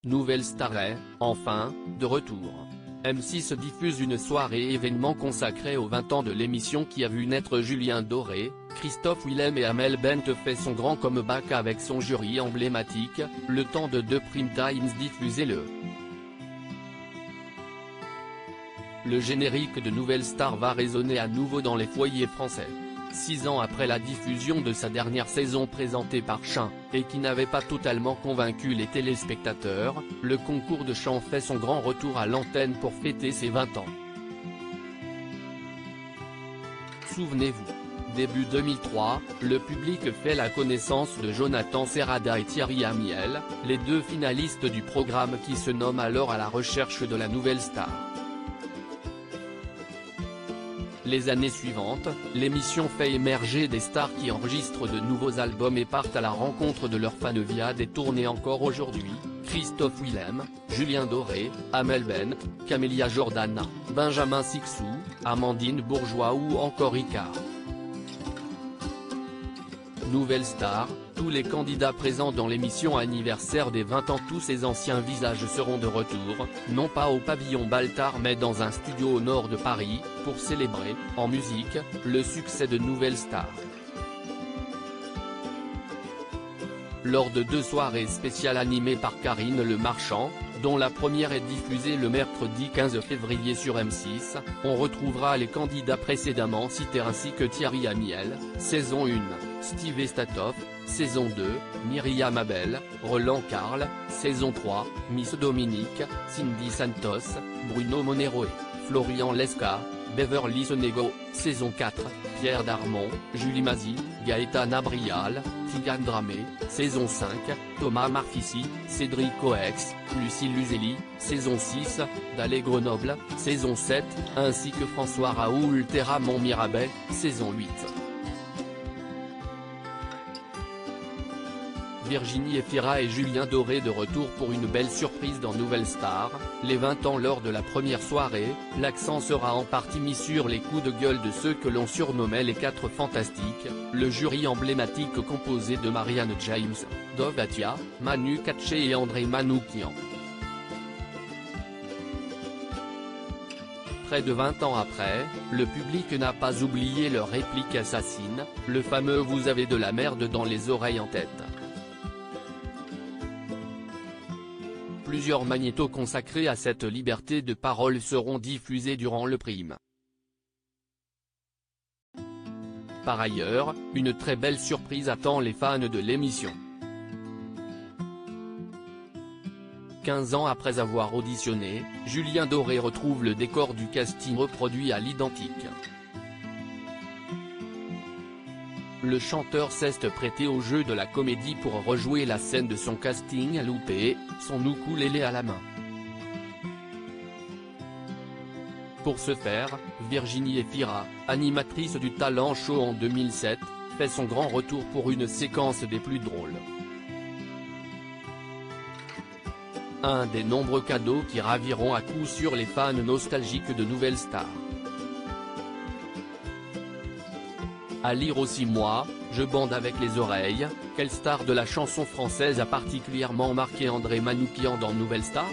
Nouvelle Star est, enfin, de retour. M6 diffuse une soirée événement consacrée aux 20 ans de l'émission qui a vu naître Julien Doré. Christophe Willem et Amel Bent fait son grand comeback avec son jury emblématique, le temps de deux prime times diffusé Le générique de Nouvelle Star va résonner à nouveau dans les foyers français. 6 ans après la diffusion de sa dernière saison présentée par Chin, et qui n'avait pas totalement convaincu les téléspectateurs, le concours de chant fait son grand retour à l'antenne pour fêter ses 20 ans. Souvenez-vous. Début 2003, le public fait la connaissance de Jonathan Serrada et Thierry Amiel, les deux finalistes du programme qui se nomme alors À la recherche de la nouvelle star. Les années suivantes, l'émission fait émerger des stars qui enregistrent de nouveaux albums et partent à la rencontre de leurs fans via des tournées encore aujourd'hui, Christophe Willem, Julien Doré, Amel Bent, Camélia Jordana, Benjamin Sixou, Amandine Bourgeois ou encore Ricard. Nouvelle Star, tous les candidats présents dans l'émission anniversaire des 20 ans, tous ces anciens visages seront de retour, non pas au pavillon Baltard mais dans un studio au nord de Paris, pour célébrer, en musique, le succès de Nouvelle Star. Lors de 2 soirées spéciales animées par Karine Le Marchand, dont la première est diffusée le mercredi 15 février sur M6, on retrouvera les candidats précédemment cités ainsi que Thierry Amiel, saison 1, Steve Estatoff, saison 2, Myriam Abel, Roland Carl, saison 3, Miss Dominique, Cindy Santos, Bruno Monero et Florian Lesca, Beverly Sonego, saison 4, Pierre Darmon, Julie Mazie, Gaëtana Brial, Tigane Dramé, saison 5, Thomas Marfissi, Cédric Coex, Lucie Luzelli, saison 6, Dalé Grenoble, saison 7, ainsi que François Raoul Terramont Mirabet, saison 8. Virginie Efira et Julien Doré de retour pour une belle surprise dans Nouvelle Star, les 20 ans. Lors de la première soirée, l'accent sera en partie mis sur les coups de gueule de ceux que l'on surnommait les 4 fantastiques, le jury emblématique composé de Marianne James, Dov Atia, Manu Katché et André Manoukian. Près de 20 ans après, le public n'a pas oublié leur réplique assassine, le fameux « vous avez de la merde dans les oreilles » en tête. Plusieurs magnétos consacrés à cette liberté de parole seront diffusés durant le prime. Par ailleurs, une très belle surprise attend les fans de l'émission. 15 ans après avoir auditionné, Julien Doré retrouve le décor du casting reproduit à l'identique. Le chanteur s'est prêté au jeu de la comédie pour rejouer la scène de son casting loupé, son ukulélé à la main. Pour ce faire, Virginie Efira, animatrice du Talent Show en 2007, fait son grand retour pour une séquence des plus drôles. Un des nombreux cadeaux qui raviront à coup sûr les fans nostalgiques de Nouvelle Star. À lire aussi moi, je bande avec les oreilles, quelle star de la chanson française a particulièrement marqué André Manoukian dans Nouvelle Star ?